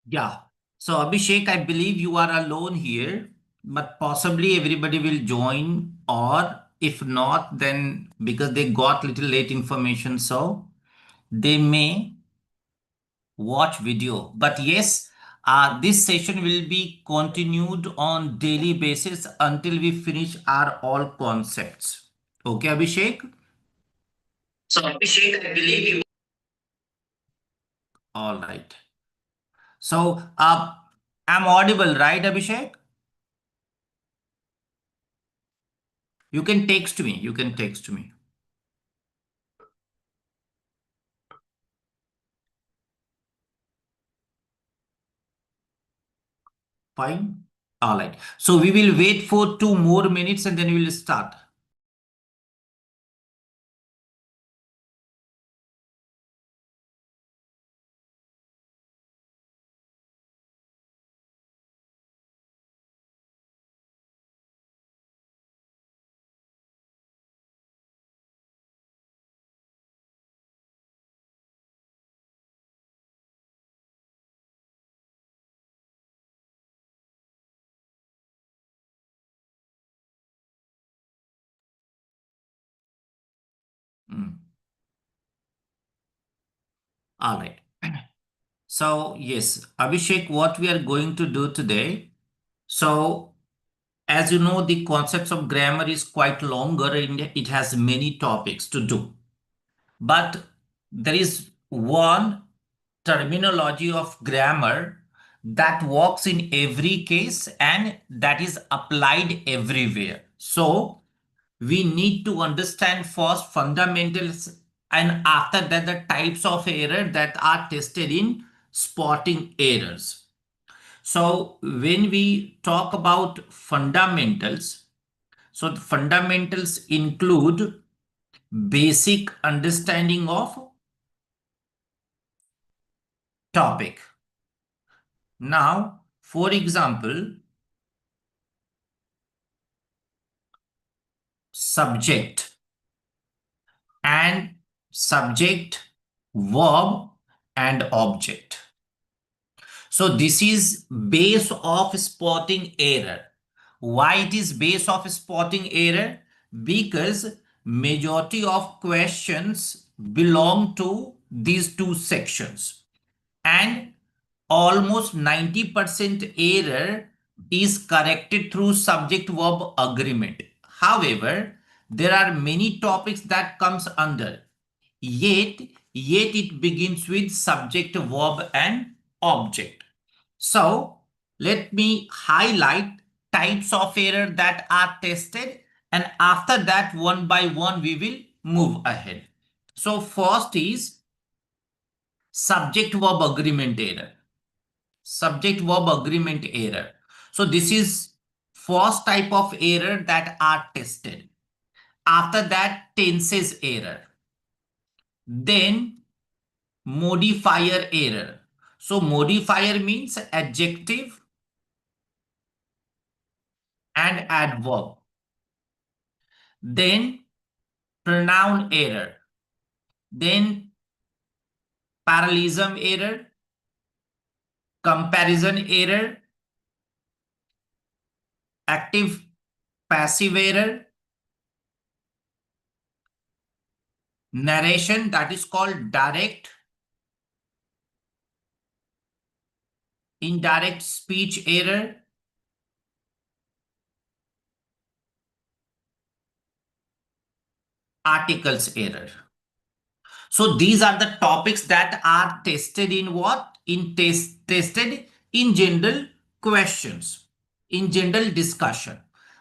Yeah. So Abhishek, I believe you are alone here, but possibly everybody will join, or if not, then because they got little late information, so they may watch video. But yes, this session will be continued on daily basis until we finish our all concepts. Okay, Abhishek? So Abhishek, I believe you. All right. So I'm audible, right, Abhishek? You can text me. You can text me. Fine. All right. So we will wait for 2 more minutes and then we will start. Mm. All right. So yes, Abhishek, what we are going to do today. So as you know, the concepts of grammar is quite longer and it has many topics to do. But there is one terminology of grammar that works in every case and that is applied everywhere. So we need to understand first fundamentals and after that the types of error that are tested in spotting errors. So when we talk about fundamentals, so the fundamentals include basic understanding of topic. Now, for example, subject and subject, verb and object. So this is base of spotting error. Why it is base of spotting error? Because majority of questions belong to these two sections and almost 90% error is corrected through subject verb agreement. However, there are many topics that comes under yet it begins with subject verb and object. So let me highlight types of error that are tested and after that one by one we will move ahead. So first is subject verb agreement error. Subject verb agreement error. So this is first type of error that are tested. After that tenses error. Then modifier error. So modifier means adjective and adverb. Then pronoun error. Then parallelism error, comparison error, active passive error, narration that is called direct, indirect speech error, articles error. So these are the topics that are tested in what? Tested in general questions, in general discussion.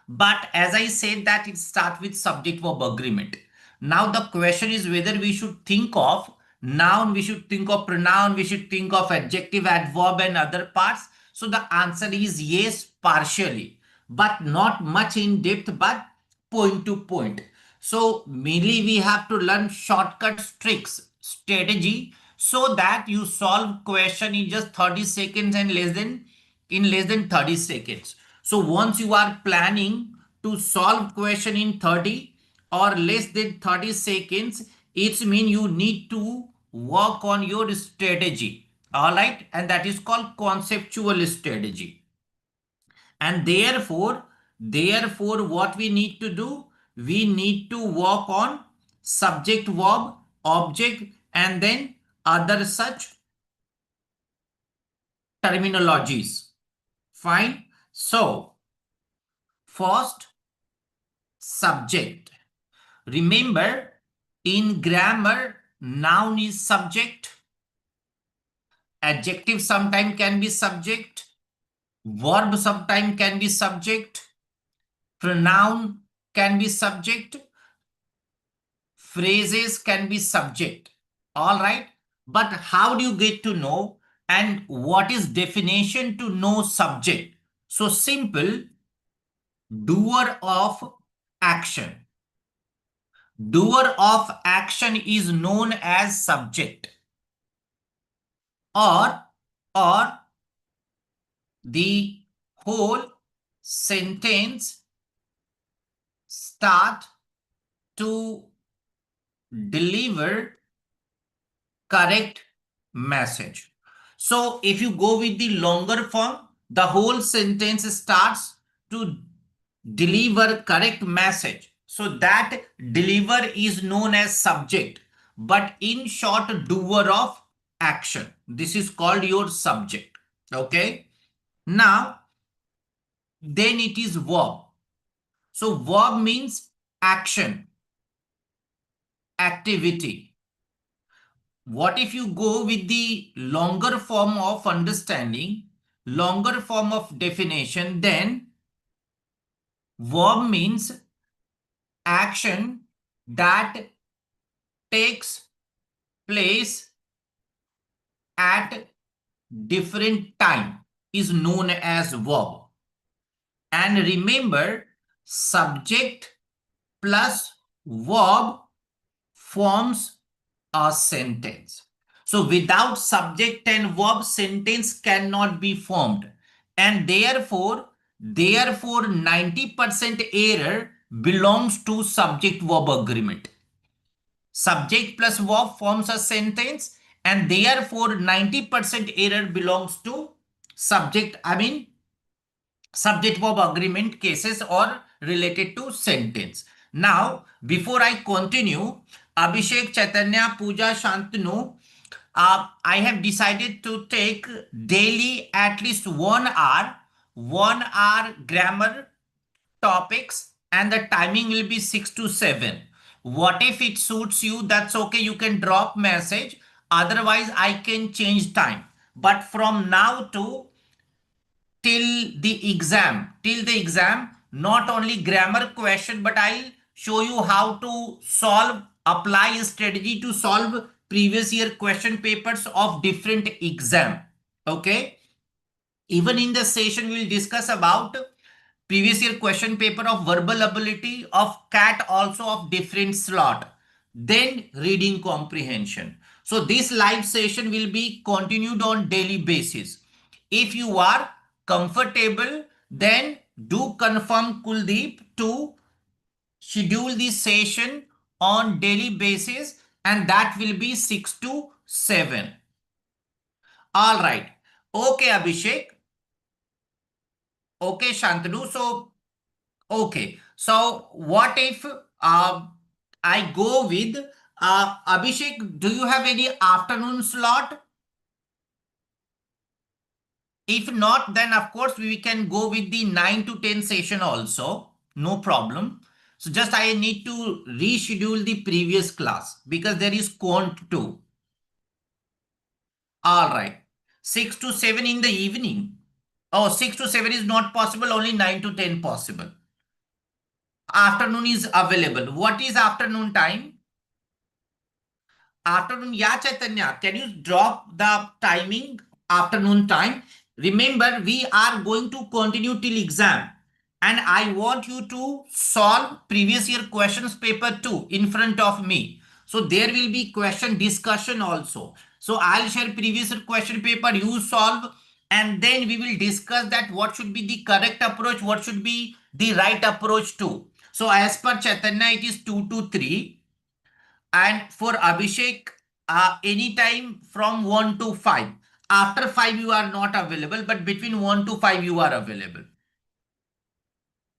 But as I said that it starts with subject verb agreement. Now the question is whether we should think of noun, we should think of pronoun, we should think of adjective, adverb and other parts. So the answer is yes, partially, but not much in depth, but point to point. So mainly we have to learn shortcuts, tricks, strategy so that you solve question in just 30 seconds and less than 30 seconds. So once you are planning to solve question in 30 or less than 30 seconds, it means you need to work on your strategy. All right. And that is called conceptual strategy. And therefore, what we need to do, we need to work on subject, verb, object, and then other such terminologies. Fine. So, first, subject. Remember, in grammar, noun is subject, adjective sometimes can be subject, verb sometimes can be subject, pronoun can be subject, phrases can be subject. All right. But how do you get to know, and what is definition to know subject? So simple, doer of action. Doer of action is known as subject, or the whole sentence start to deliver correct message. So if you go with the longer form, the whole sentence starts to deliver correct message. So that deliver is known as subject, but in short, doer of action. This is called your subject. Okay. Now, then it is verb. So verb means action, activity. What if you go with the longer form of understanding, longer form of definition? Then verb means action that takes place at different time is known as verb. And remember, subject plus verb forms a sentence. So without subject and verb, sentence cannot be formed. And therefore 90% error belongs to subject verb agreement. Subject plus verb forms a sentence, and therefore 90% error belongs to subject verb agreement cases or related to sentence. Now, before I continue, Abhishek, Chaitanya, Pooja, Shantanu, I have decided to take daily at least 1 hour grammar topics, and the timing will be 6 to 7. What if it suits you? That's okay. You can drop message. Otherwise, I can change time. But from now to till the exam, not only grammar question, but I'll show you how to apply a strategy to solve previous year question papers of different exam. Okay. Even in the session, we'll discuss about previous year question paper of verbal ability of CAT, also of different slot, then reading comprehension. So this live session will be continued on daily basis. If you are comfortable, then do confirm Kuldeep to schedule this session on daily basis, and that will be 6 to 7. All right. Okay, Abhishek. Okay, Shantanu. So okay. So what if I go with Abhishek? Do you have any afternoon slot? If not, then of course we can go with the 9 to 10 session also. No problem. So just I need to reschedule the previous class because there is quant 2. All right. 6 to 7 in the evening. Oh, 6 to 7 is not possible. Only 9 to 10 possible. Afternoon is available. What is afternoon time? Afternoon, yeah, Chaitanya, can you drop the timing? Afternoon time. Remember, we are going to continue till exam, and I want you to solve previous year questions paper 2 in front of me. So there will be question discussion also. So I'll share previous year question paper, you solve, and then we will discuss that what should be the correct approach, what should be the right approach too. So as per Chaitanya, it is 2 to 3. And for Abhishek, anytime from 1 to 5. After 5 you are not available, but between 1 to 5 you are available.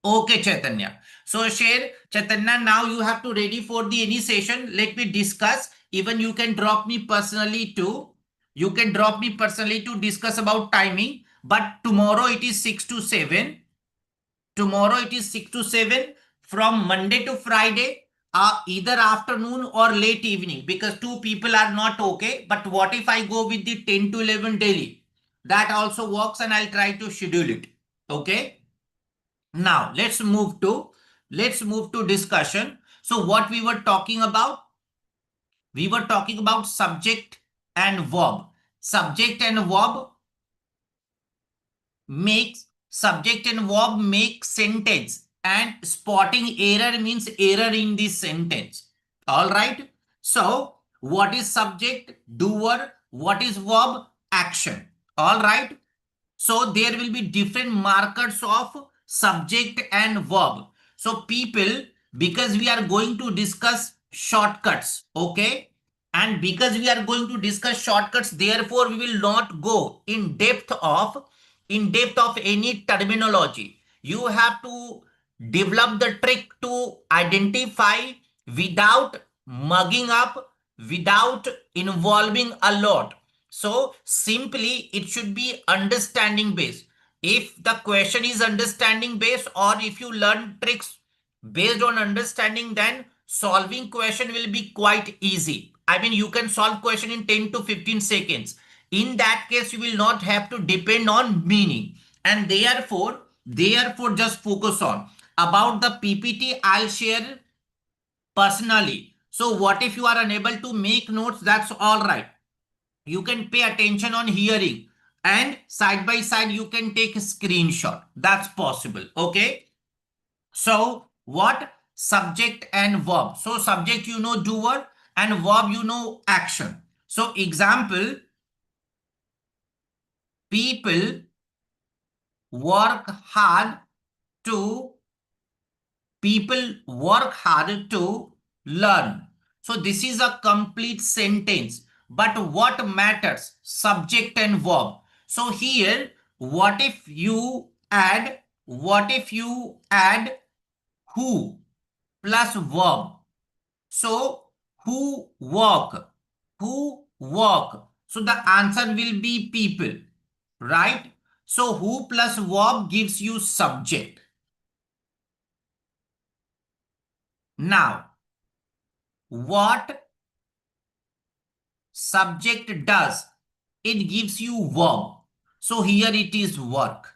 Okay, Chaitanya. So share, Chaitanya, now you have to ready for the any session. Let me discuss. Even you can drop me personally too. You can drop me personally to discuss about timing. But tomorrow it is 6 to 7. Tomorrow it is 6 to 7 from Monday to Friday, either afternoon or late evening, because two people are not okay. But what if I go with the 10 to 11 daily? That also works and I'll try to schedule it. Okay. Now let's move to discussion. So what we were talking about? We were talking about subject and verb. Subject and verb makes subject and verb make sentence, and spotting error means error in this sentence. All right. So what is subject? Doer. What is verb? Action. All right. So there will be different markers of subject and verb. So people, because we are going to discuss shortcuts, okay? And because we are going to discuss shortcuts, therefore we will not go in depth of any terminology. You have to develop the trick to identify without mugging up, without involving a lot. So simply it should be understanding based. If the question is understanding based, or if you learn tricks based on understanding, then solving question will be quite easy. I mean, you can solve question in 10 to 15 seconds. In that case, you will not have to depend on meaning. And therefore just focus on about the PPT. I'll share personally. So what if you are unable to make notes? That's all right. You can pay attention on hearing, and side by side you can take a screenshot. That's possible. Okay. So what? Subject and verb. So subject, you know, doer, and verb, you know, action. So example, people work hard to people work hard to learn. So this is a complete sentence. But what matters? Subject and verb. So here, what if you add who plus verb? So who work? Who work? So the answer will be people, right? So who plus verb gives you subject. Now, what subject does? It gives you verb. So here it is work.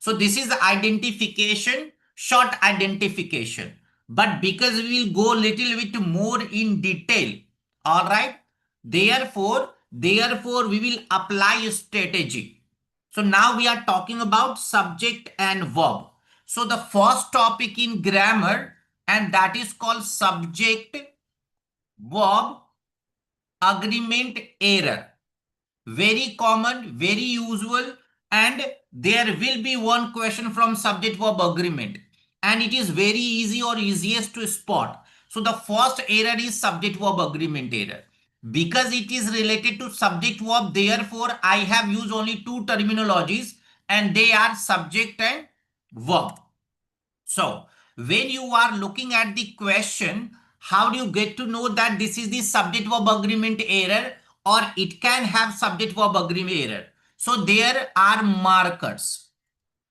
So this is identification, short identification. But because we will go little bit more in detail, all right? Therefore we will apply a strategy. So now we are talking about subject and verb. So the first topic in grammar, and that is called subject verb agreement error. Very common, very usual, and there will be one question from subject verb agreement, and it is very easy or easiest to spot. So the first error is subject verb agreement error. Because it is related to subject verb, therefore I have used only two terminologies, and they are subject and verb. So when you are looking at the question, how do you get to know that this is the subject verb agreement error, or it can have subject verb agreement error? So there are markers.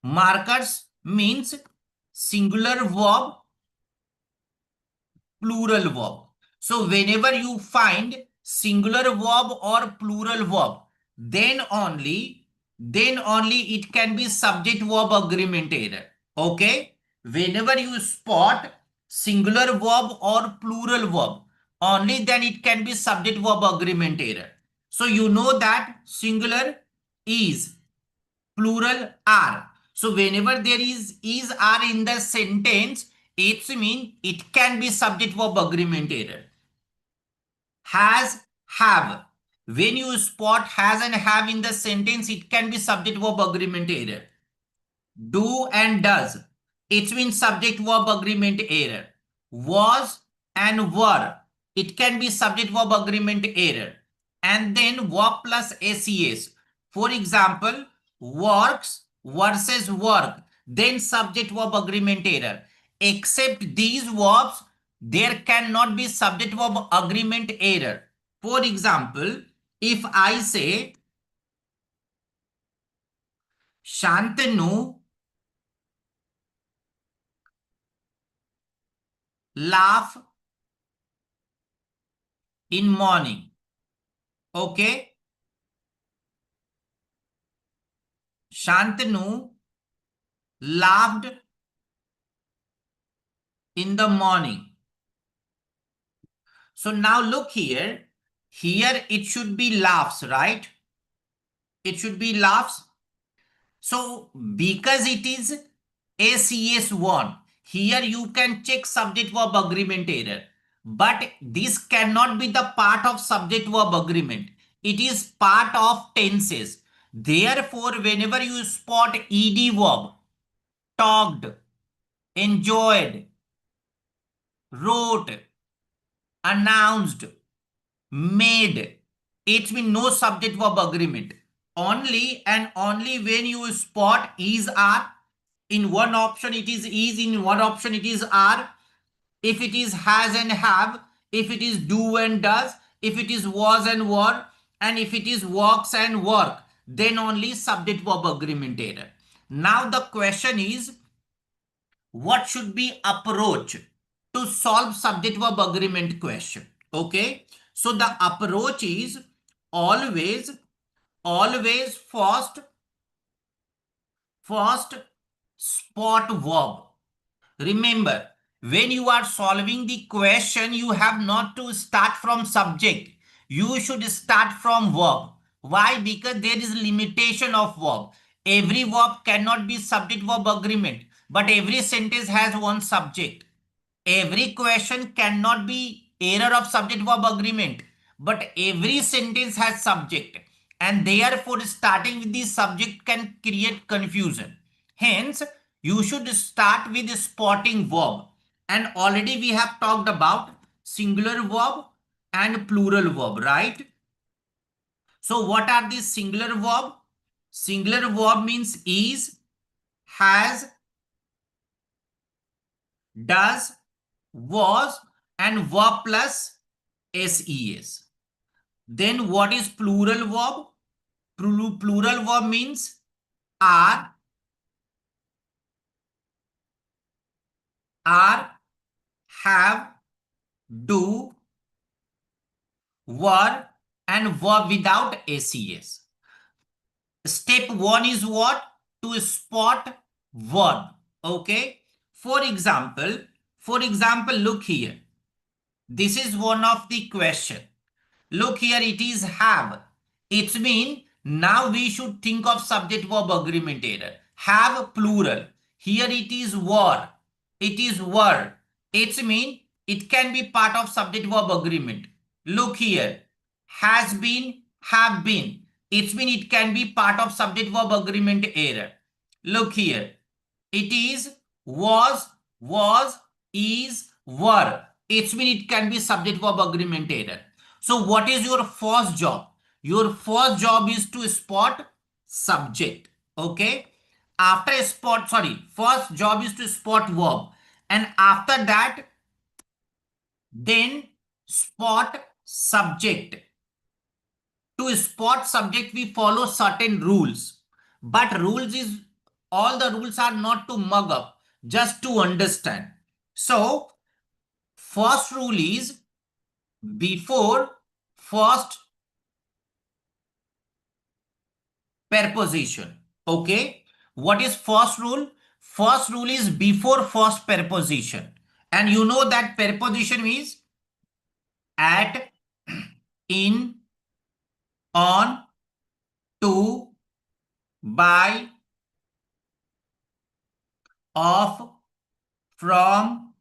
Markers means singular verb, plural verb. So whenever you find singular verb or plural verb, then only it can be subject verb agreement error. Okay. Whenever you spot singular verb or plural verb, only then it can be subject verb agreement error. So you know that singular is, plural are. So whenever there is are in the sentence, it means it can be subject verb agreement error. Has, have. When you spot has and have in the sentence, it can be subject verb agreement error. Do and does, it means subject verb agreement error. Was and were, it can be subject verb agreement error. And then verb plus ses. For example, works versus work, then subject verb agreement error. Except these verbs, there cannot be subject verb agreement error. For example, if I say Shantanu laugh in morning. Okay. Shantanu laughed in the morning. So now look here. Here it should be laughs, right? It should be laughs. So because it is ACS1, here you can check subject verb agreement error. But this cannot be the part of subject verb agreement. It is part of tenses. Therefore, whenever you spot ED verb, talked, enjoyed, wrote, announced, made, it means no subject verb agreement. Only and only when you spot is are, in one option it is, in one option it is are, if it is has and have, if it is do and does, if it is was and were, and if it is works and work, then only subject verb agreement error. Now the question is, what should be approach to solve subject verb agreement question? Okay, so the approach is always first spot verb. Remember, when you are solving the question, you have not to start from subject. You should start from verb. Why? Because there is limitation of verb. Every verb cannot be subject verb agreement, but every sentence has one subject. Every question cannot be error of subject verb agreement, but every sentence has subject, and therefore starting with the subject can create confusion. Hence, you should start with spotting verb, and already we have talked about singular verb and plural verb, right? So what are these singular verb? Singular verb means is, has, does, was, and verb plus ses. Then what is plural verb? Plural verb means are, have, do, were, and verb without ses. Step one is what? To spot verb. Okay. For example, look here. This is one of the question. Look here, it is have. It means now we should think of subject verb agreement error. Have plural. Here it is were. It is were. It means it can be part of subject verb agreement. Look here. Has been, have been. It means it can be part of subject verb agreement error. Look here. It is, was, is, were. It means it can be subject verb agreement error. So what is your first job? Your first job is to spot subject. Okay. First job is to spot verb. And after that, then spot subject. To spot subject, we follow certain rules. But all the rules are not to mug up, just to understand. So, first rule is before first preposition. Okay. What is first rule? First rule is before first preposition. And you know that preposition is at, in, on, to, by, of, from,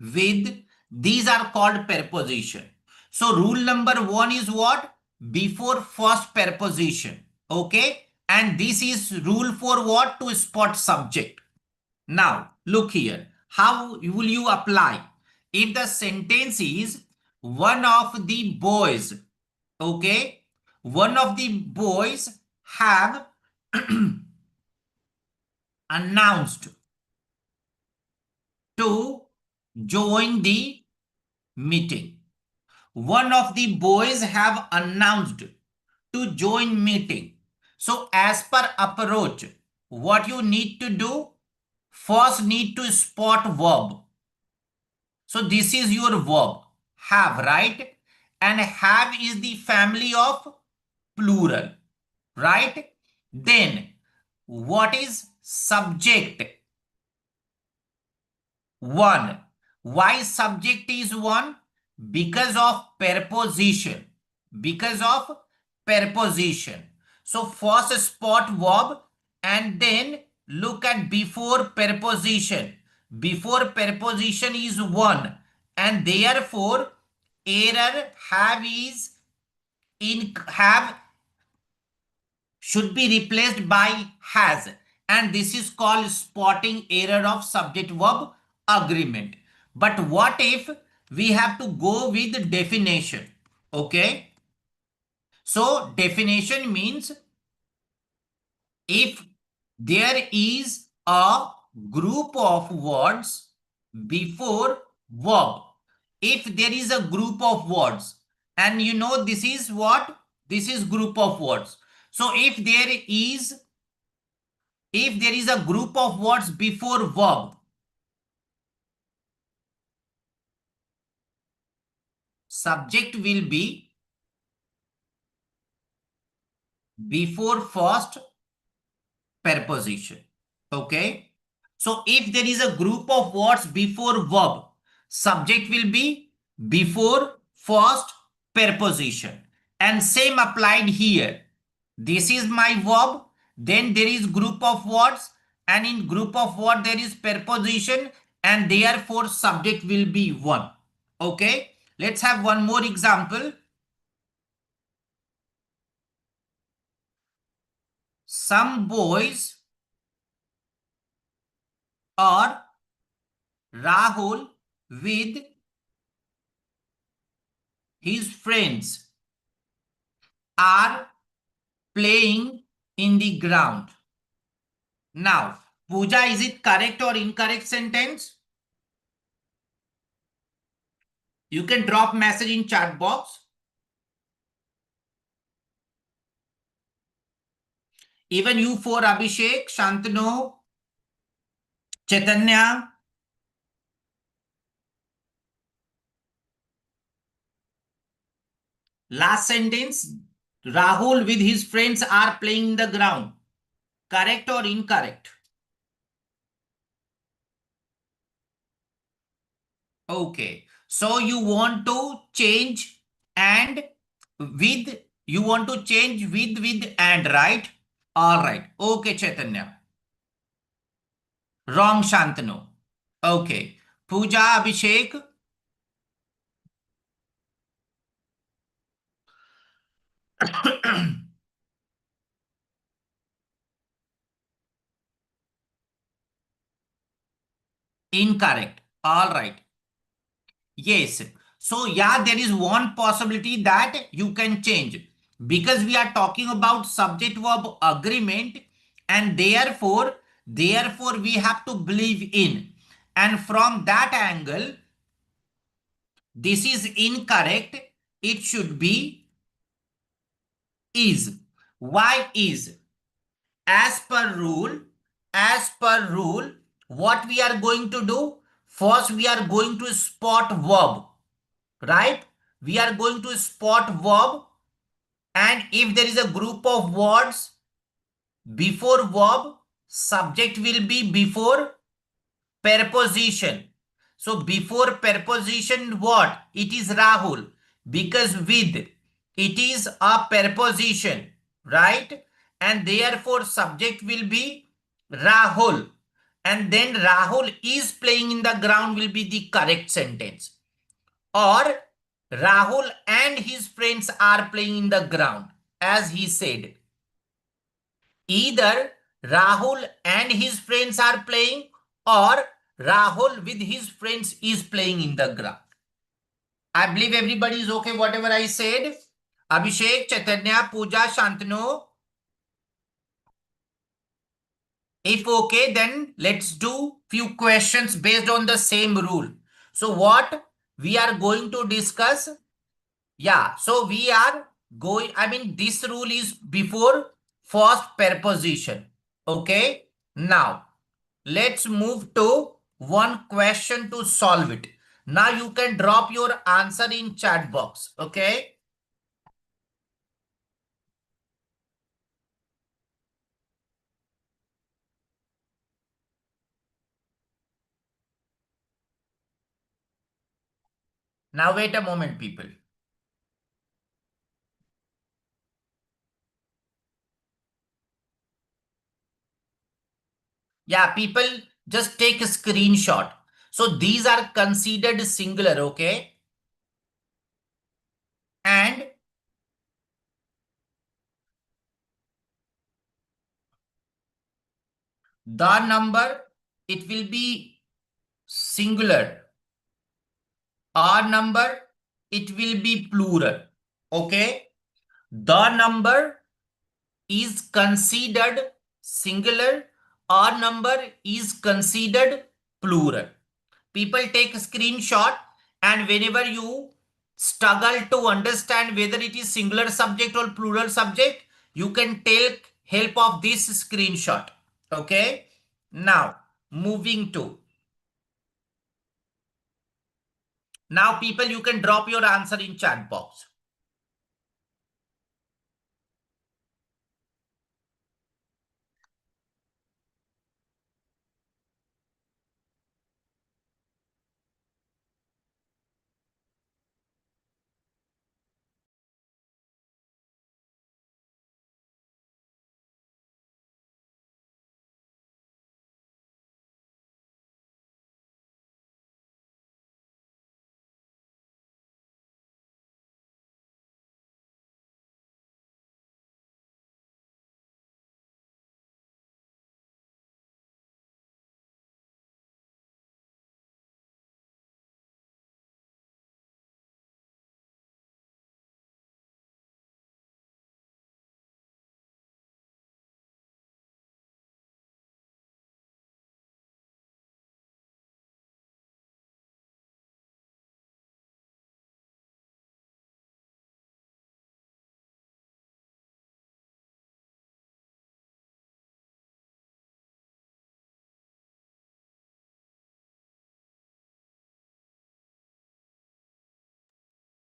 with. These are called preposition. So rule number one is what? Before first preposition. Okay. And this is rule for what? To spot subject. Now look here. How will you apply? If the sentence is one of the boys, okay, one of the boys have announced to join the meeting. One of the boys have announced to join meeting. So as per approach, what you need to do, first need to spot verb. So this is your verb, have, right? And have is the family of plural, right? Then what is subject? One. Why subject is one? Because of preposition. Because of preposition. So first spot verb and then look at before preposition. Before preposition is one and therefore error have is in have should be replaced by has, and this is called spotting error of subject verb agreement. But what if we have to go with definition? Okay, so definition means if there is a group of words before verb, if there is a group of words, and you know this is what, this is group of words. So if there is a group of words before verb, subject will be before first preposition. Okay. So if there is a group of words before verb, subject will be before first preposition. And same applied here. This is my verb. Then there is group of words, and in group of word there is preposition, and therefore subject will be one. Okay. Let's have one more example. Some boys are Rahul with his friends are playing in the ground. Now, Pooja, is it correct or incorrect sentence? You can drop message in chat box. Even you for Abhishek, Shantanu, Chaitanya. Last sentence, Rahul with his friends are playing in the ground. Correct or incorrect? Okay. So you want to change and with, you want to change with and, right? All right. Okay, Chaitanya. Wrong, Shantanu. Okay. Pooja, Abhishek. Incorrect. All right. Yes. So yeah, there is one possibility that you can change because we are talking about subject verb agreement, and therefore we have to believe in, and from that angle this is incorrect. It should be is. Why is? As per rule, what we are going to do? First, we are going to spot verb, right? We are going to spot verb, and if there is a group of words before verb, subject will be before preposition. So before preposition what? It is Rahul, because with it is a preposition, right? And therefore subject will be Rahul. And then Rahul is playing in the ground will be the correct sentence. Or Rahul and his friends are playing in the ground, as he said. Either Rahul and his friends are playing, or Rahul with his friends is playing in the ground. I believe everybody is okay, whatever I said. Abhishek, Chaitanya, Pooja, Shantanu. If okay, then let's do few questions based on the same rule. So what we are going to discuss? Yeah, so we are going, I mean, this rule is before first preposition. Okay. Now, let's move to one question to solve it. Now you can drop your answer in chat box. Okay. Now wait a moment, people. Yeah, people just take a screenshot. So these are considered singular, okay? And the number, it will be singular. Our number, it will be plural, okay? The number is considered singular. Our number is considered plural. People take a screenshot, and whenever you struggle to understand whether it is singular subject or plural subject, you can take help of this screenshot. Okay. Now moving to, now people, you can drop your answer in chat box.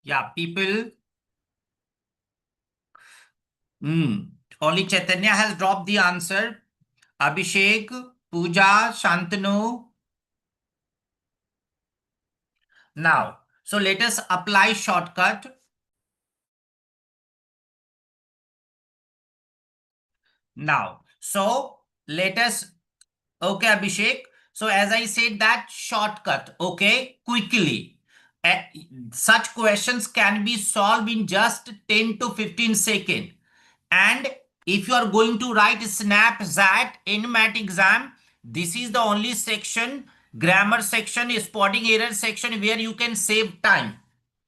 Yeah, people. Only Chaitanya has dropped the answer. Abhishek, Pooja, Shantanu. Now, so let us apply shortcut. Now, so let us, okay, Abhishek. So as I said, that shortcut, okay, quickly. Uh, Such questions can be solved in just 10 to 15 seconds. And if you are going to write snap zat NMAT exam, this is the only section, grammar section, spotting error section, where you can save time.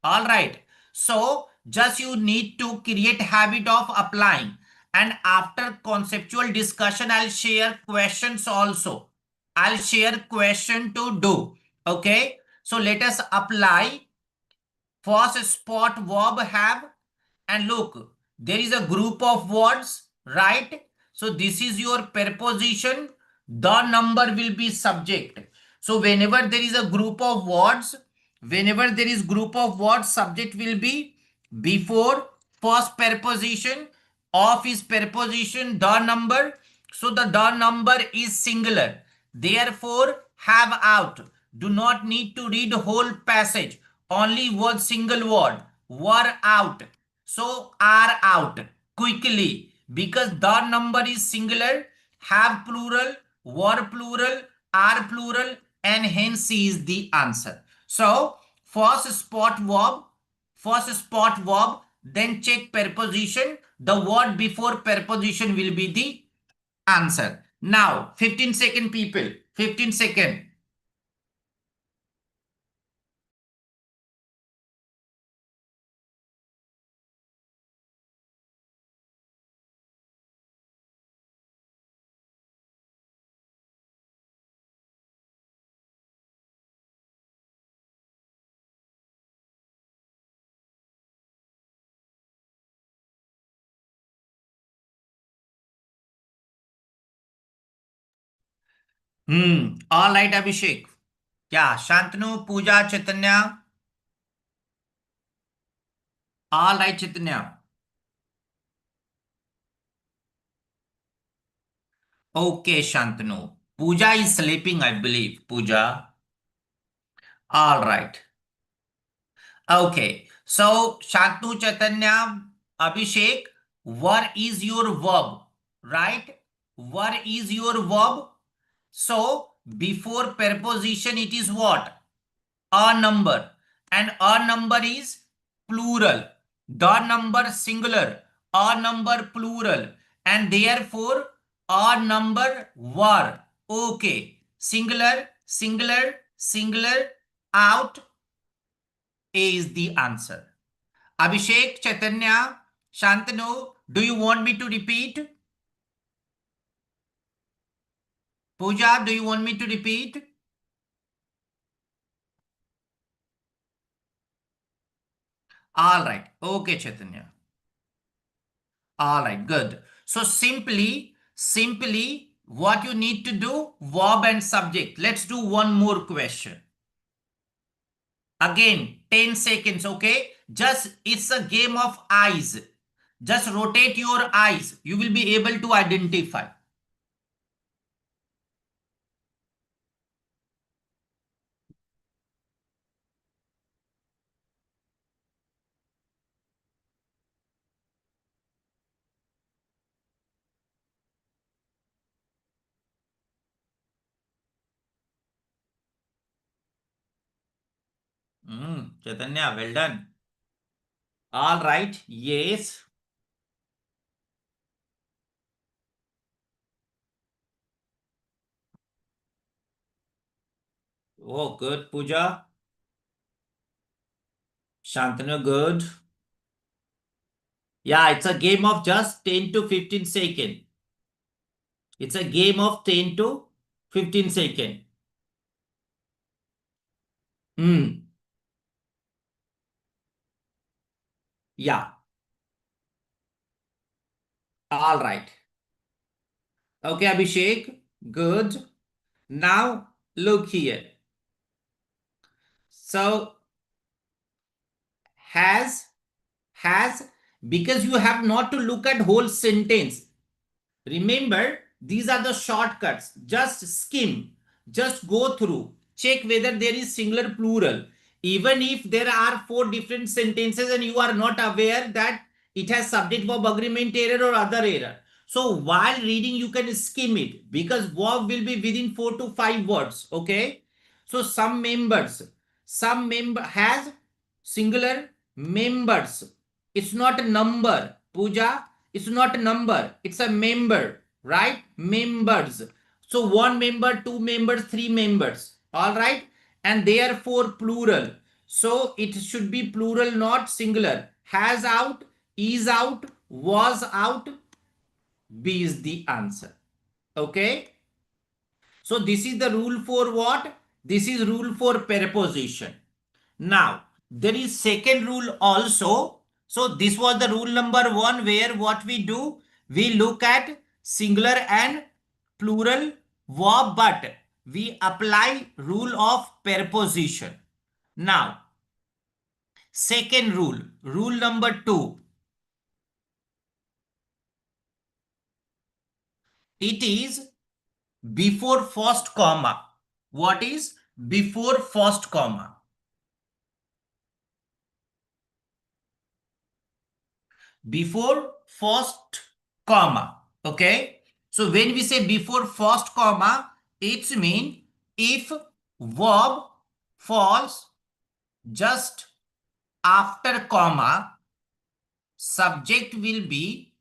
All right. So just you need to create habit of applying. And after conceptual discussion, I'll share questions also. I'll share question to do. Okay. So let us apply. First spot verb have, and look, there is a group of words, right? So this is your preposition. The number will be subject. So whenever there is a group of words, whenever there is group of words, subject will be before first preposition. Of is preposition, the number. So the number is singular. Therefore, have out. Do not need to read whole passage. Only one single word. Were out. So are out. Quickly. Because the number is singular, have plural, were plural, are plural, and hence is the answer. So first spot verb, then check preposition. The word before preposition will be the answer. Now, 15-second people, 15-second. All right, Abhishek. क्या शांतनु, पूजा, चैतन्य? All right, Chaitanya. Okay, Shantanu. Pooja is sleeping, I believe. Pooja. All right. Okay. So, Shantanu, Chaitanya, Abhishek, what is your verb? Right? What is your verb? So, before preposition, it is what? A number. And a number is plural. The number singular. A number plural. And therefore, a number were. Okay. Singular, singular, singular, out is the answer. Abhishek, Chaitanya, Shantanu, do you want me to repeat? Pooja, do you want me to repeat? All right. Okay, Chaitanya. All right, good. So simply what you need to do, verb and subject. Let's do one more question. Again, 10 seconds, okay? Just, it's a game of eyes. Just rotate your eyes. You will be able to identify. Chaitanya, well done. All right, yes. Oh, good, Pooja. Shantanu, good. Yeah, it's a game of just 10 to 15 seconds. It's a game of 10 to 15 seconds. Hmm. Yeah. All right. Okay, Abhishek. Good. Now look here. So has has because you have not to look at whole sentence. Remember, these are the shortcuts. Just skim, just go through, check whether there is singular plural. Even if there are four different sentences and you are not aware that it has subject verb agreement error or other error. So while reading, you can skim it because verb will be within 4 to 5 words. Okay. So some member has singular members. It's not a number, Pooja. It's not a number. It's a member, right? Members. So one member, two members, three members. All right. And therefore plural. So it should be plural, not singular. Has out, is out, was out. B is the answer. Okay. So this is the rule for what? This is rule for preposition. Now, there is second rule also. So this was the rule number one, where what we do, we look at singular and plural verb, but we apply rule of preposition. Now, second rule, rule number two, it is before first comma. What is before first comma? Before first comma. Okay. So when we say before first comma, it's mean if verb falls just after comma, subject will be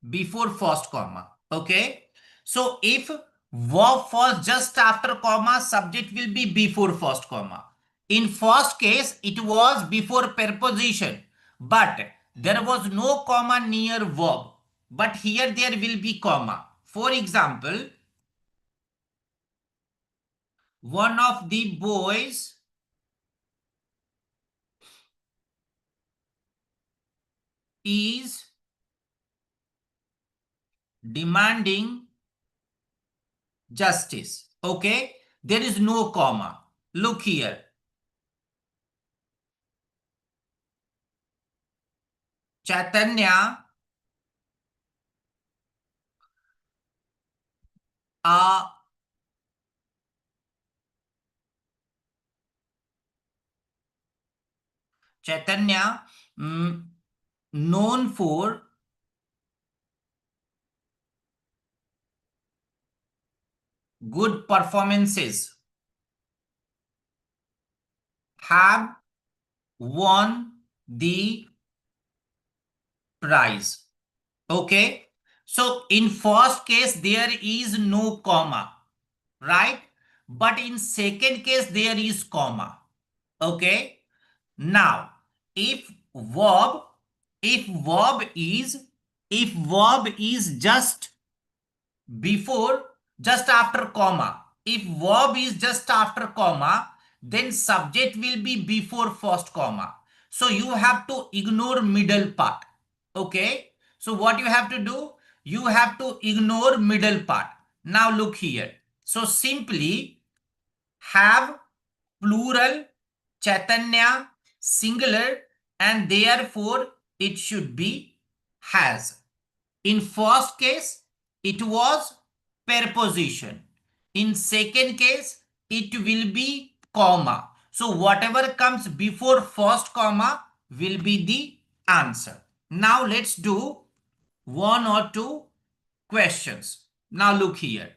before first comma. Okay. So if verb falls just after comma, subject will be before first comma. In first case, it was before preposition, but there was no comma near verb. But here there will be comma. For example, one of the boys is demanding justice. Okay, there is no comma. Look here. Chaitanya are Chaitanya known for good performances, have won the prize. Okay, so in first case there is no comma, right? But in second case there is comma. Okay, now if verb if verb is if verb is before just after comma, if verb is just after comma, then subject will be before first comma. So you have to ignore middle part. Okay, so what you have to do, you have to ignore middle part. Now look here. So simply have, plural, Chaitanya, singular, and therefore it should be has. In first case, it was preposition. In second case, it will be comma. So whatever comes before first comma will be the answer. Now let's do one or two questions. Now look here.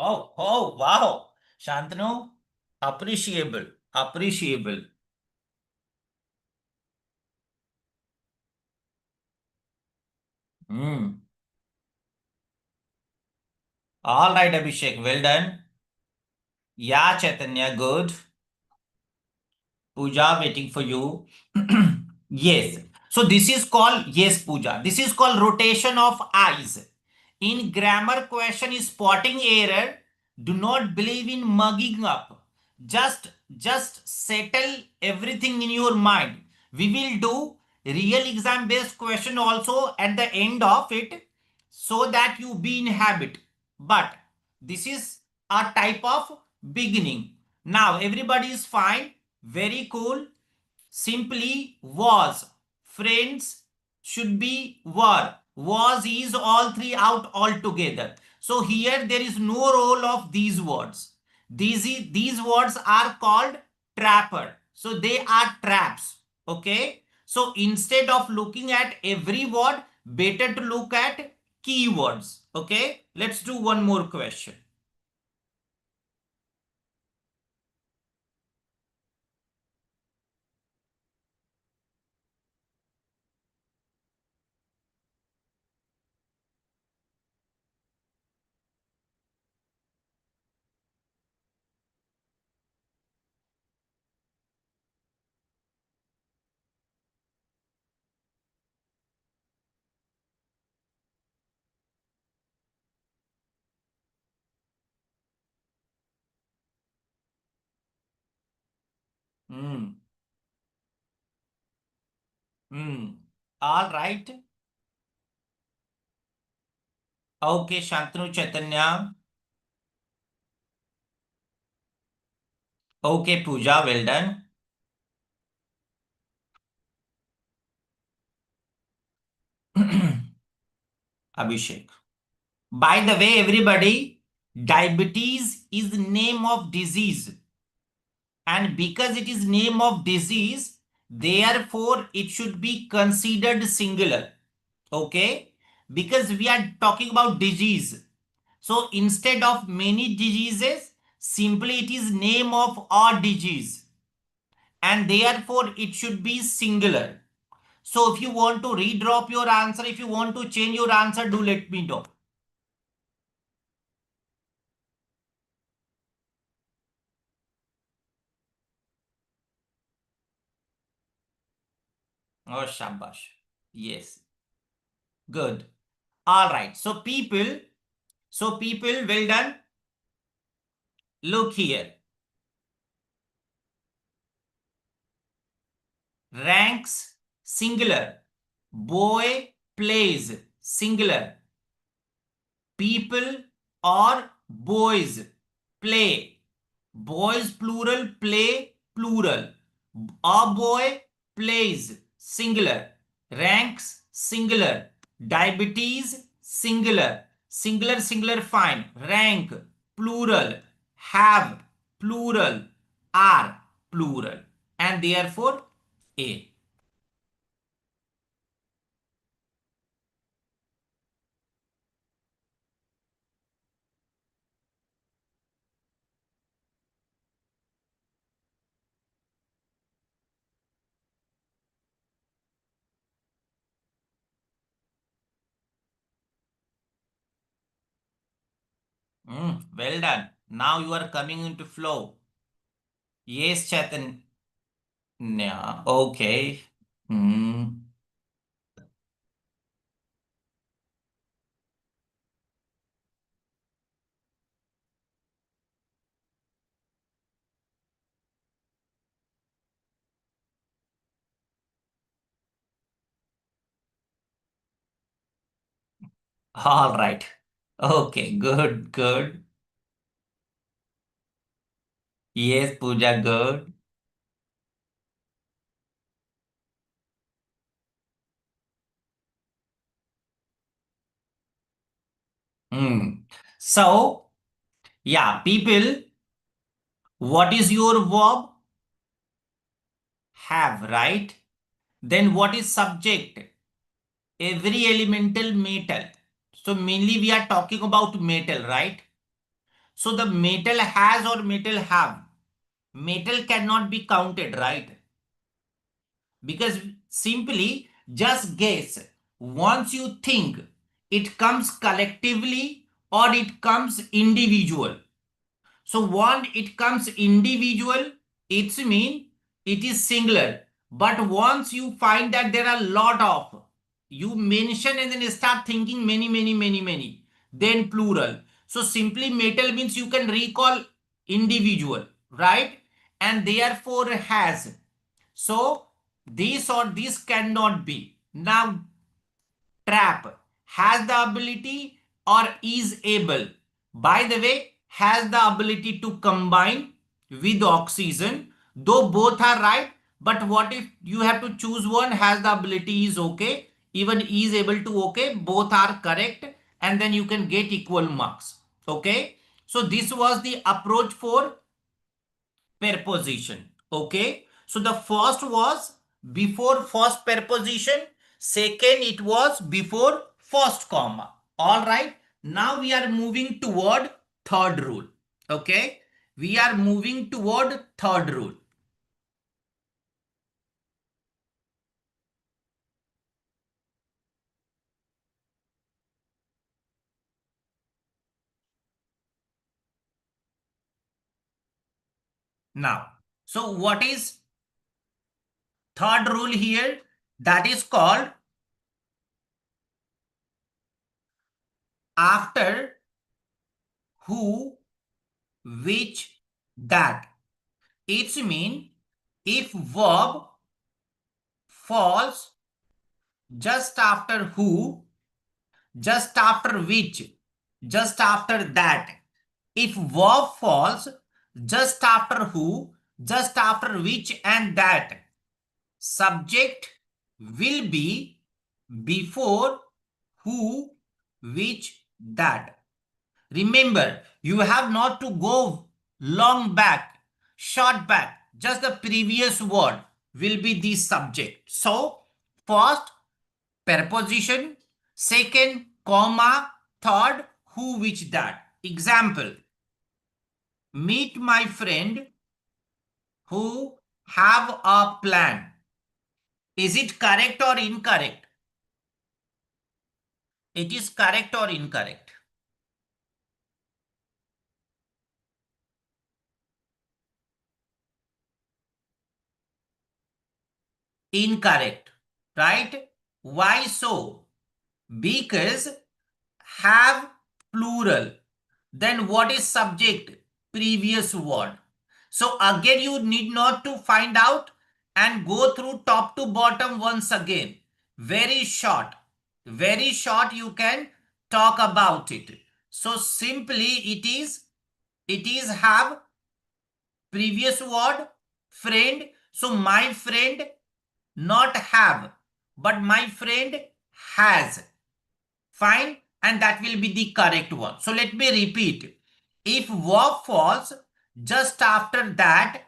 Oh, wow. Shantanu, appreciable, appreciable. Hmm. All right, Abhishek, well done. Yeah, Chaitanya, good. Pooja, waiting for you. Yes. So this is called, yes, Pooja. This is called rotation of eyes. In grammar question is spotting error. Do not believe in mugging up. Just settle everything in your mind. We will do real exam based question also at the end of it so that you be in habit. But this is a type of beginning. Now everybody is fine. Very cool. Simply was. Friends should be were. Was, is, all three out altogether. So here there is no role of these words. These words are called trapper. So they are traps. Okay. So instead of looking at every word, better to look at keywords. Okay. Let's do one more question. Hmm. Hmm. All right. Okay, Shantanu Chaitanya. Okay, Pooja, well done. Abhishek. By the way, everybody, diabetes is name of disease. And because it is name of disease, therefore it should be considered singular. Okay? Because we are talking about disease. So instead of many diseases, simply it is name of a disease. And therefore it should be singular. So if you want to redrop your answer, if you want to change your answer, do let me know. Oh, shabash. Yes. Good. All right. So people, well done. Look here. ranks, singular. Boy plays, singular. People or boys play. Boys plural, play plural. A boy plays, singular. Ranks, singular. Diabetes, singular. Singular, singular, fine. Rank, plural. Have, plural. Are, plural. And therefore, A. Well done. Now you are coming into flow. Yes, Chetan. Yeah, okay. Hmm. All right. Okay, good, good. Yes, Pooja, good. Hmm. So, yeah, people, what is your verb? Have, right? Then what is subject? Every elemental metal. So mainly we are talking about metal, right? So the metal has or metal have. Metal cannot be counted, right? Because simply just guess. Once you think it comes collectively or it comes individual. So when it comes individual, it's mean it is singular. But once you find that there are a lot of, you mention and then start thinking many, many, many, many, then plural. So simply metal means you can recall individual, right? And therefore has. So this or this cannot be. Now trap has the ability or is able. By the way, has the ability to combine with oxygen, though both are right. But what if you have to choose one? Has the ability is okay, even is able to okay, both are correct, and then you can get equal marks. Okay, so this was the approach for preposition. Okay, so the first was before first preposition, second it was before first comma. All right, now we are moving toward third rule. Okay, we are moving toward third rule. Now, so what is third rule here? That is called after who, which, that. It's mean if verb falls just after who, just after which, just after that. If verb falls just after who, just after which and that, subject will be before who, which, that. Remember, you have not to go long back, short back. Just the previous word will be the subject. So, first preposition, second comma, third who, which, that. Example, meet my friend who have a plan. Is it correct or incorrect? It is correct or incorrect? Incorrect, right? Why so? Because have plural. Then what is subject? Previous word. So again, you need not to find out and go through top to bottom once again. Very short. Very short you can talk about it. So simply it is have previous word friend. So my friend not have, but my friend has. Fine, and that will be the correct one. So let me repeat. If verb falls just after that,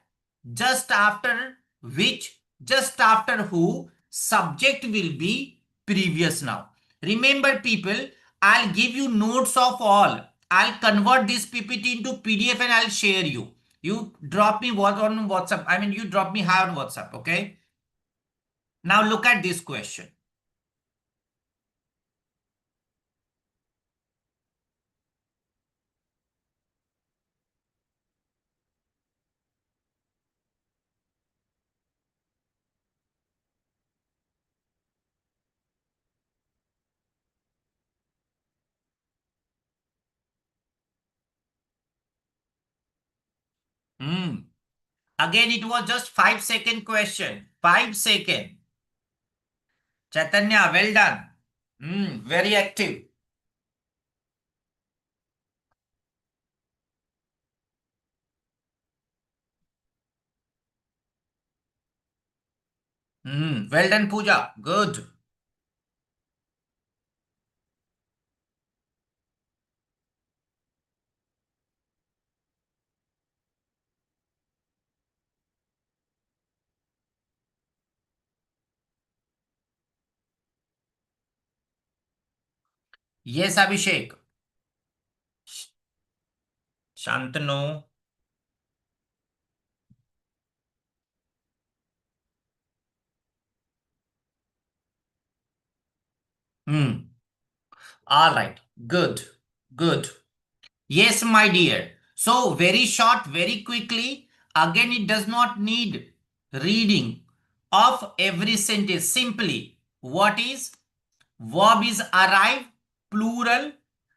just after which, just after who, subject will be previous now. Remember people, I'll give you notes of all. I'll convert this PPT into PDF and I'll share you. You drop me what on WhatsApp. I mean, you drop me hi on WhatsApp. Okay. Now look at this question. Hmm. Again, it was just 5 second question. 5 second. Chaitanya, well done. Very active. Well done, Pooja. Good. Yes, Abhishek. Shantanu. Hmm. All right. Good. Good. Yes, my dear. So, very short, very quickly. Again, it does not need reading of every sentence. Simply, what is verb is arrive, plural,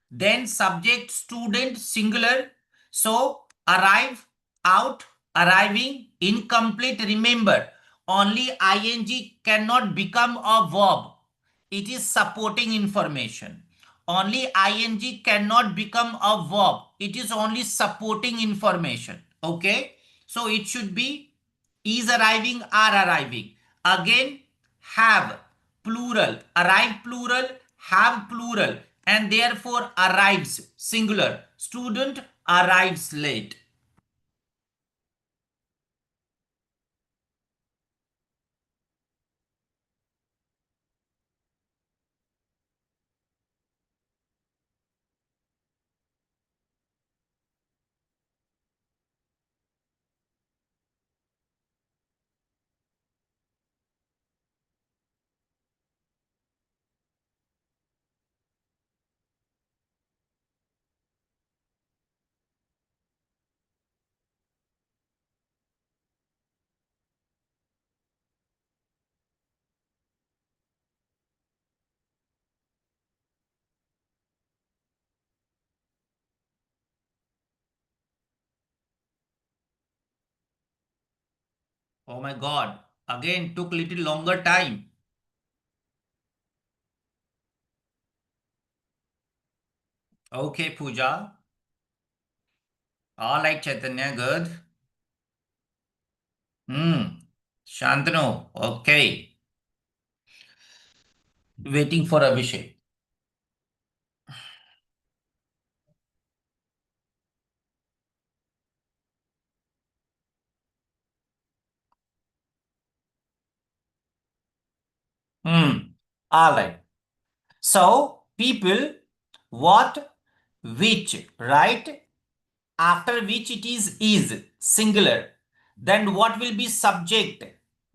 then subject, student, singular. So, arrive, out, arriving, incomplete. Remember, only ing cannot become a verb. It is supporting information. Only ing cannot become a verb. It is only supporting information. Okay. So it should be is arriving, are arriving. Again, have plural, arrive plural, have plural, and therefore arrives singular. Student arrives late. Oh my God. Again, took little longer time. Okay, Pooja. All right, Chaitanya, good. Shantanu, okay. Waiting for Abhishek. All right. So, people, what, which, right? After which it is singular. Then what will be subject?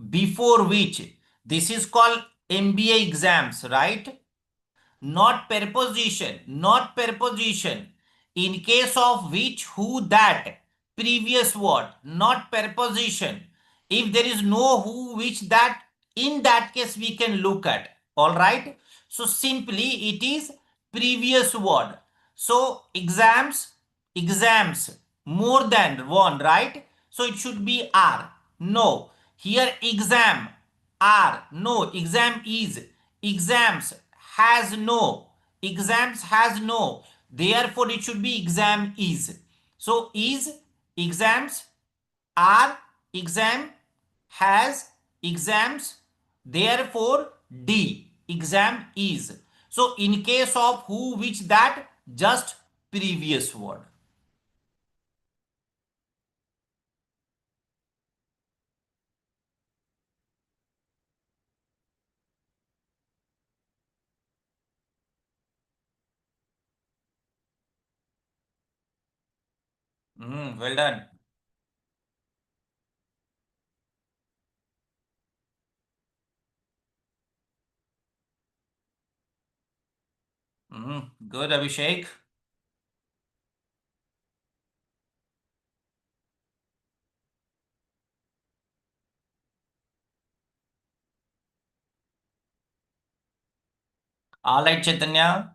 Before which? This is called MBA exams, right? Not preposition, not preposition. In case of which, who, that, previous word, not preposition. If there is no who, which, that, in that case we can look at. All right. So simply it is previous word. So exams, exams, more than one, right? So it should be are. No. Here exam are, no, exam is, exams has no, exams has no. Therefore, it should be exam is. So is, exams, are, exam, has, exams. Therefore, D, exam is. So in case of who, which, that, just previous word. Well done. Good, Abhishek. All right, Chaitanya.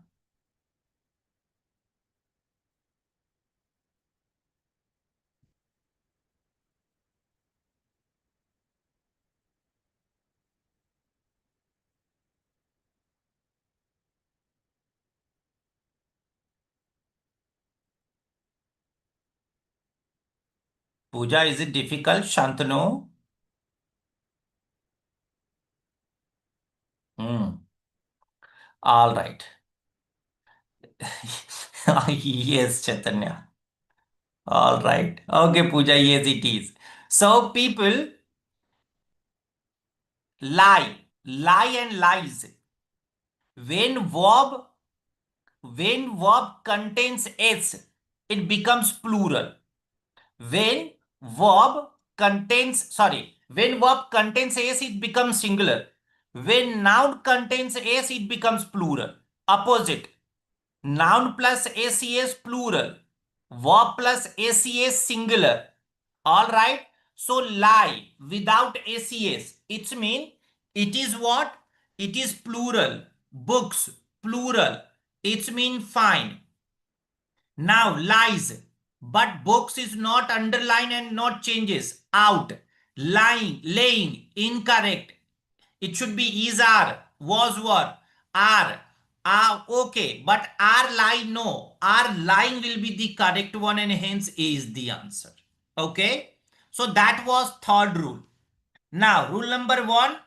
Pooja, is it difficult? Shantanu? Hmm. All right. Yes, Chaitanya. All right. Okay, Pooja, yes, it is. So, people lie and lies. When verb contains s, it becomes plural. When when verb contains s, it becomes singular. When noun contains s, it becomes plural. Opposite. Noun plus ACS plural. Verb plus ACS singular. All right. So lie without ACS. It's mean it is what? It is plural. Books plural. It's mean fine. Now lies, but books is not underline and not changes. Out. Lying, laying, incorrect. It should be is are, was were, are. Okay, but are lie no. Are lying will be the correct one and hence A is the answer. Okay. So that was third rule. Now, rule number one,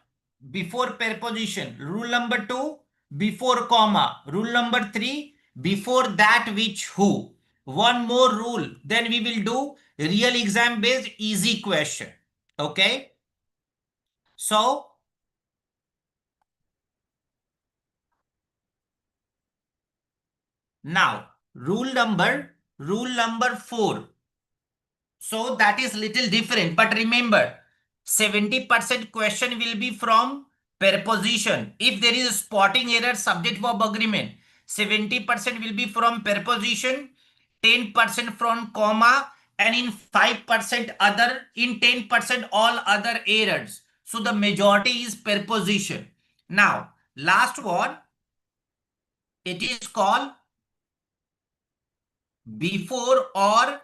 before preposition. Rule number two, before comma. Rule number three, before that which who. One more rule. Then we will do real exam based easy question. Okay. So now rule number four. So that is little different. But remember, 70% question will be from preposition. If there is a spotting error, subject verb agreement, 70% will be from preposition, 10% from comma, and in 5% other, in 10% all other errors. So the majority is preposition. Now, last one, it is called before or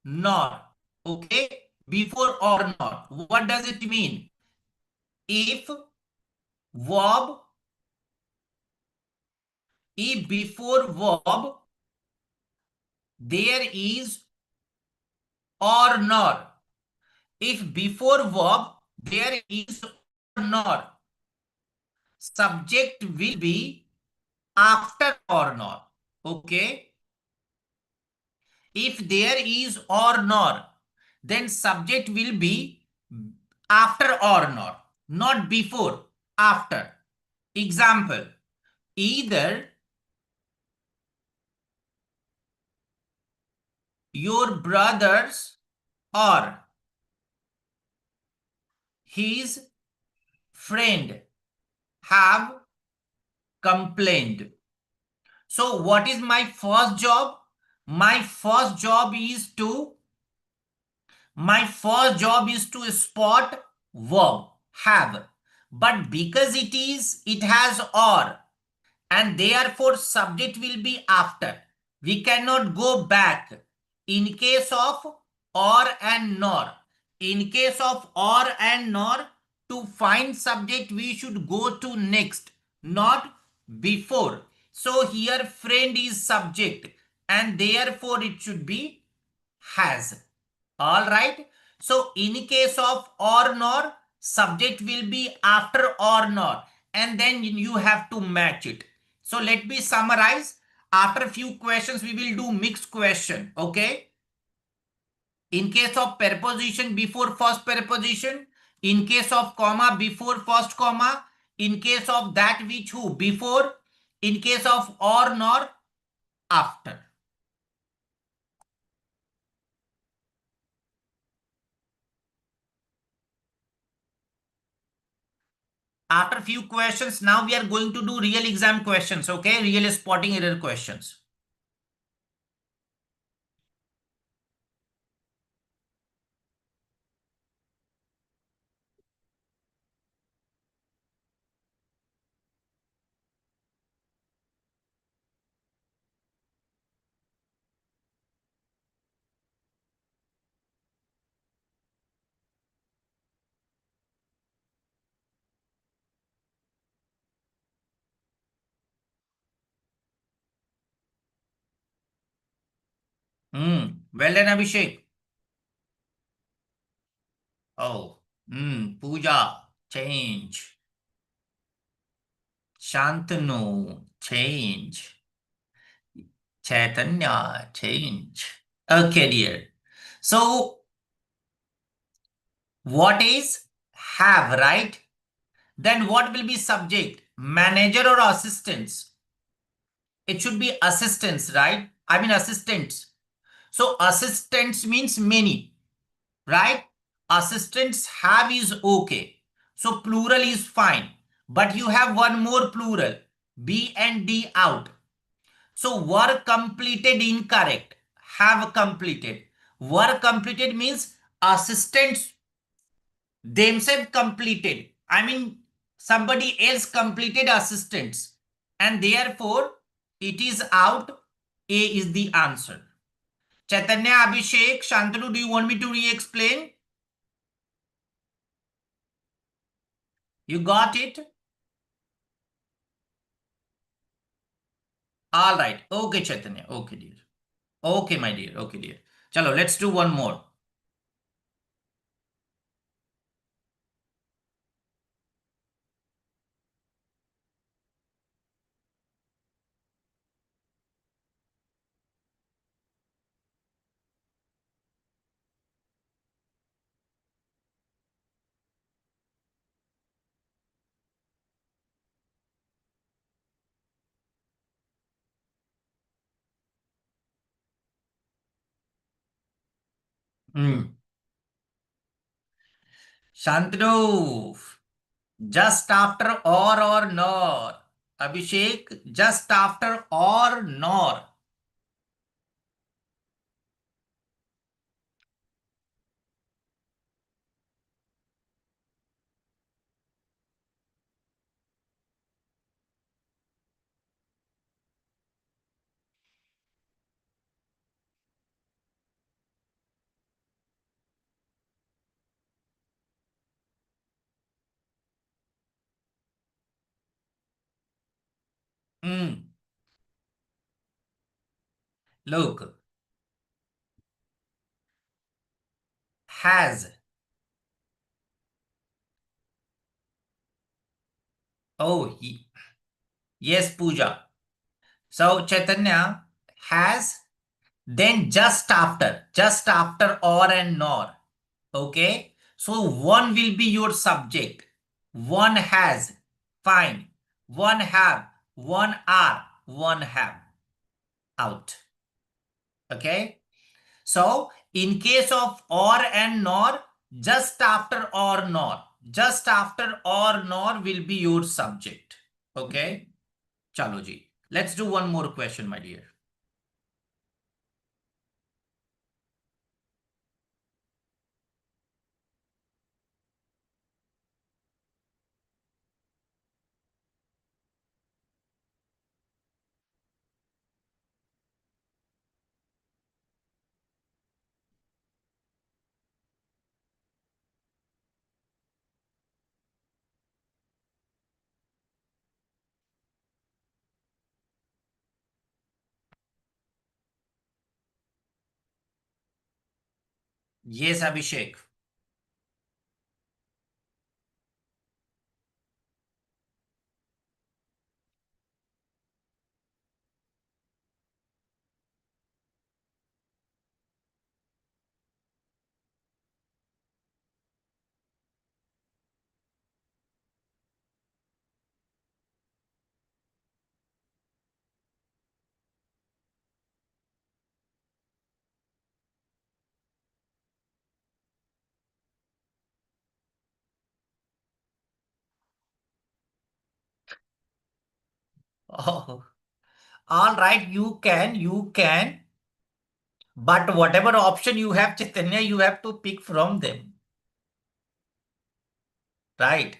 not. Okay, before or not, what does it mean? If verb, if before verb there is or not, if before verb there is or not, subject will be after or not. Okay, if there is or not, then subject will be after or not before, after. Example, either your brothers or his friend have complained. So what is my first job? My first job is to spot verb have. But because it has or, and therefore subject will be after. We cannot go back in case of or and nor. In case of or and nor, to find subject, we should go to next, not before. So here friend is subject and therefore it should be has. All right. So in case of or nor, subject will be after or nor, and then you have to match it. So let me summarize. After a few questions, we will do mixed question. Okay. In case of preposition before first preposition, in case of comma before first comma, in case of that which who before, in case of or nor after. After few questions, now we are going to do real exam questions. Okay, real spotting error questions. Well done, Abhishek. Oh, Pooja, change. Shantanu, change. Chaitanya, change. Okay, dear. So, what is have, right? Then what will be subject? Manager or assistants? It should be assistants, right? I mean assistants. So assistants means many, right? Assistants have is okay. So plural is fine. But you have one more plural. B and D out. So work completed incorrect. Have completed. Work completed means assistants themselves completed. I mean, somebody else completed assistants. And therefore, it is out. A is the answer. Chaitanya, Abhishek, Shantanu, do you want me to re-explain? You got it? All right. Okay, Chaitanya. Okay, dear. Okay, my dear. Okay, dear. Chalo, let's do one more. Hmm. Shantanu, just after or nor. Abhishek, just after or nor. Hmm. Look, has. Oh, yes, Pooja. So Chaitanya has, then just after or and nor. Okay. So one will be your subject. One has, fine. One have, one are, one have, out. Okay. So in case of or and nor, just after or nor will be your subject. Okay. Chalo ji. Let's do one more question, my dear. Yes, Abhishek. Oh, all right, you can, but whatever option you have, Chaitanya, you have to pick from them, right?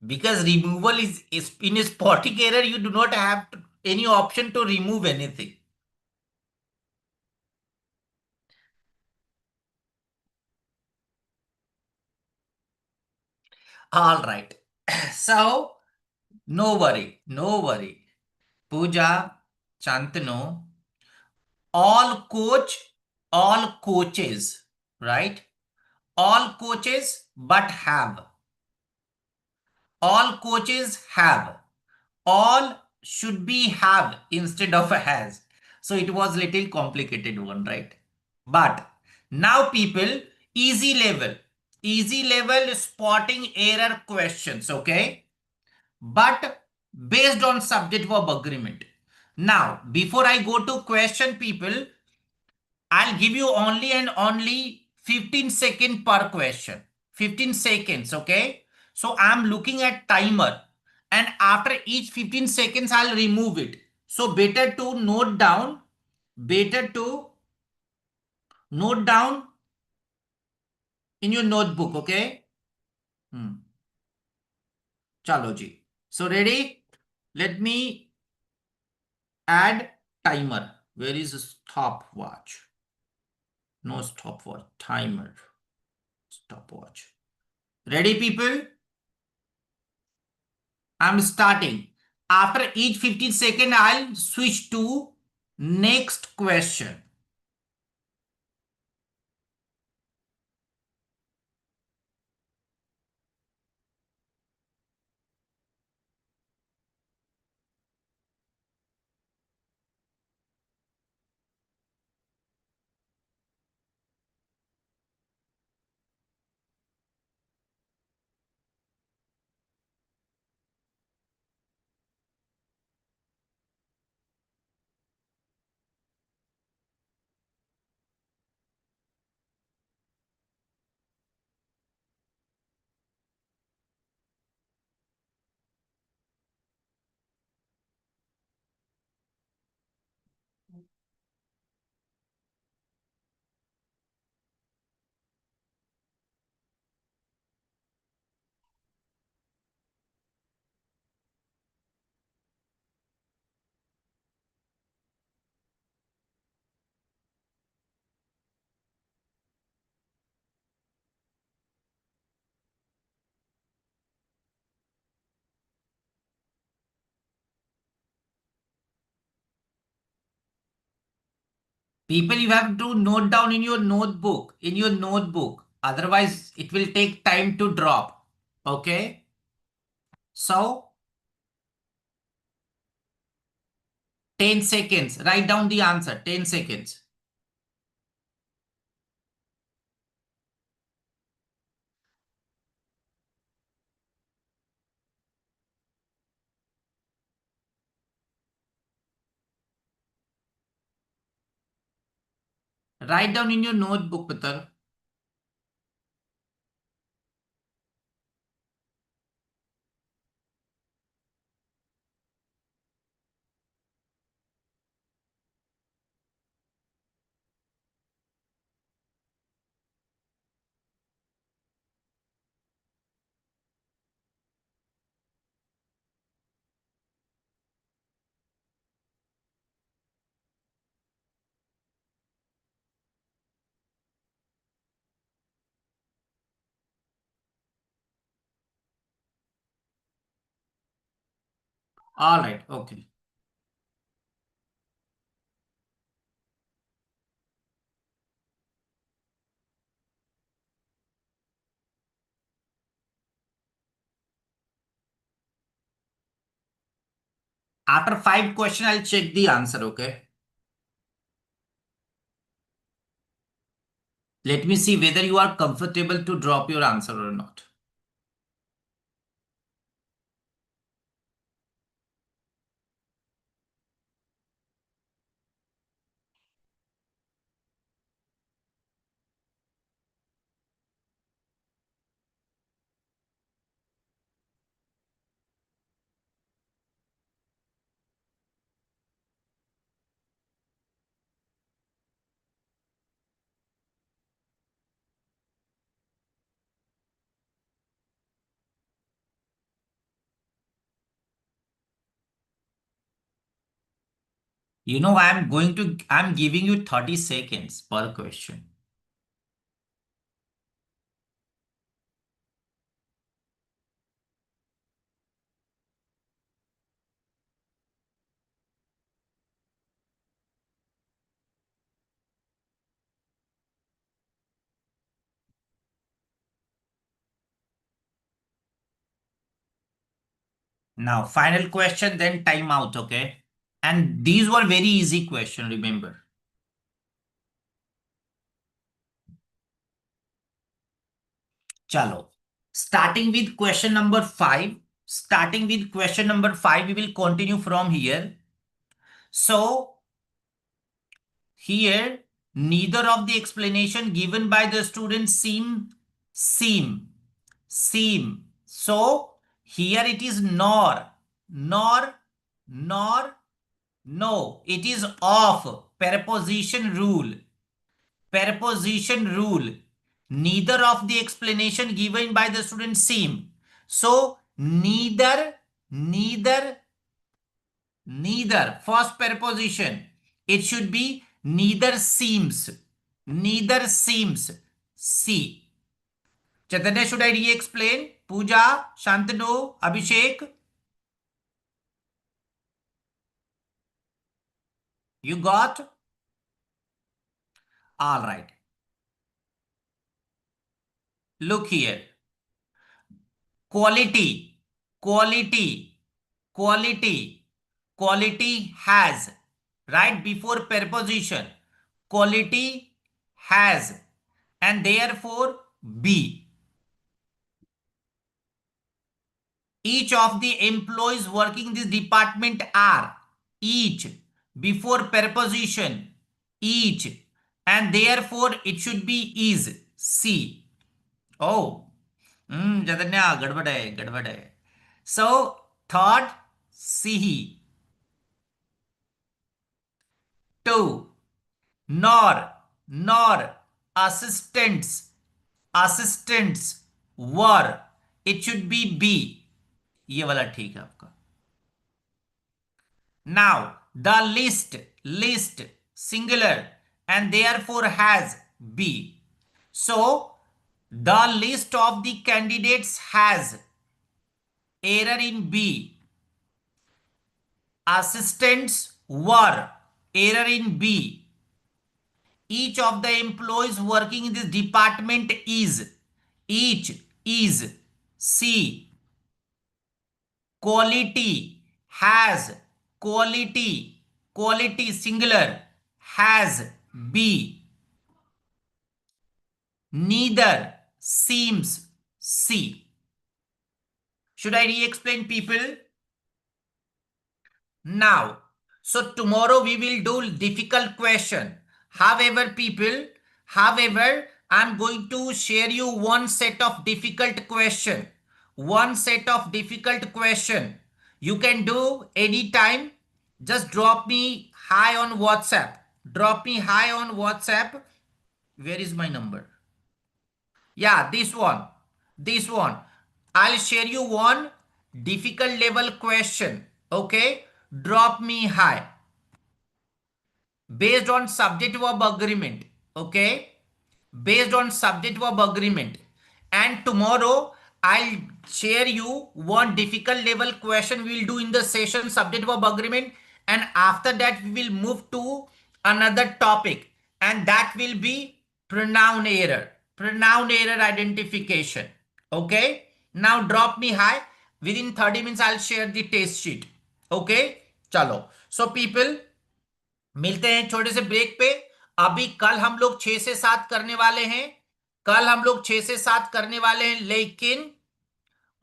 Because removal is in a spotting error, you do not have any option to remove anything. All right. So, no worry, no worry. Pooja, Chantanu, all coach, all coaches, right? All coaches, but have. All coaches have. All should be have instead of has. So it was little complicated one, right? But now people, easy level spotting error questions, okay? But based on subject verb agreement. Now, before I go to question people, I'll give you only and only 15 seconds per question. 15 seconds, okay? So I'm looking at timer and after each 15 seconds, I'll remove it. So better to note down in your notebook, okay? Hmm. Chalo ji. So ready? Let me add timer. Where is the stopwatch? No stopwatch, timer, stopwatch. Ready, people? I'm starting. After each 15 second, I'll switch to next question. People, you have to note down in your notebook, Otherwise, it will take time to drop. Okay. So 10 seconds. Write down the answer. 10 seconds. Write down in your notebook, Pitar. All right. Okay. After 5 questions, I'll check the answer, okay? Let me see whether you are comfortable to drop your answer or not. I'm giving you 30 seconds per question. Now, final question, then time out, okay? And these were very easy question, remember. Chalo. Starting with question number 5, we will continue from here. So, here, neither of the explanation given by the student seem. So, here it is nor, no. It is of, preposition rule. Neither of the explanation given by the student seem. So, neither, first preposition, it should be neither seems, see. Chaitanya, should I re-explain? Pooja, Shantanu, Abhishek, you got? All right. Look here. Quality, quality, quality has, right before preposition. Quality has, and therefore be. Each of the employees working in this department are, each before preposition, each, and therefore it should be is, see. Oh, Jadanya, gadbad hai. So, third, see. Two, nor, assistants were, it should be. ये वाला ठीक है आपका. Now, the list, singular, and therefore has be. So, the list of the candidates has, error in B. Assistants were, error in B. Each of the employees working in this department is, each is, C. Quality has, quality singular, has, B. Neither seems, C. Should I re-explain, people? Now, so tomorrow we will do difficult question. However, people, I'm going to share you one set of difficult question. You can do anytime. Just drop me hi on WhatsApp. Where is my number? Yeah, this one. I'll share you one difficult level question. Okay, drop me hi based on subject verb agreement. Okay, based on subject verb agreement. And tomorrow I'll share you one difficult level question we will do in the session subject verb agreement, and after that we will move to another topic, and that will be pronoun error identification. Okay, now drop me hi. Within 30 minutes I'll share the test sheet. Okay, चलो, so people, मिलते हैं छोटे से break पे। अभी कल हम लोग 6 से 7 करने वाले हैं। कल हम लोग 6 से 7 करने वाले हैं, लेकिन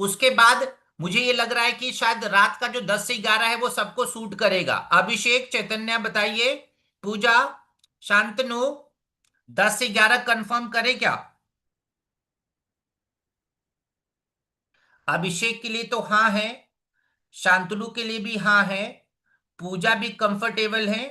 उसके बाद मुझे ये लग रहा है कि शायद रात का जो 10 से 11 है वो सबको सूट करेगा। अभिषेक, चैतन्य बताइए, पूजा, शांतनु, 10 से 11 कंफर्म करें क्या? अभिषेक के लिए तो हाँ है, शांतनु के लिए भी हाँ है, पूजा भी कंफर्टेबल है,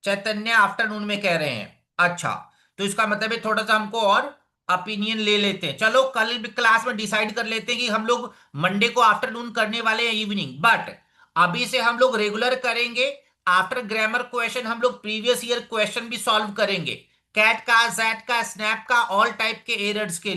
चैतन्य आफ्टरनून में कह रहे हैं। अच्छा, तो इसका मतलब है थोड़ा सा हमको और ओपिनियन ले लेते हैं। चलो कल क्लास में डिसाइड कर लेते हैं कि हम लोग मंडे को आफ्टरनून करने वाले हैं इवनिंग, बट अभी से हम लोग रेगुलर करेंगे। आफ्टर ग्रामर क्वेश्चन हम लोग प्रीवियस ईयर क्वेश्चन भी सॉल्व करेंगे, कैट का, जैट का, स्नैप का, ऑल टाइप के एरर्स के लिए।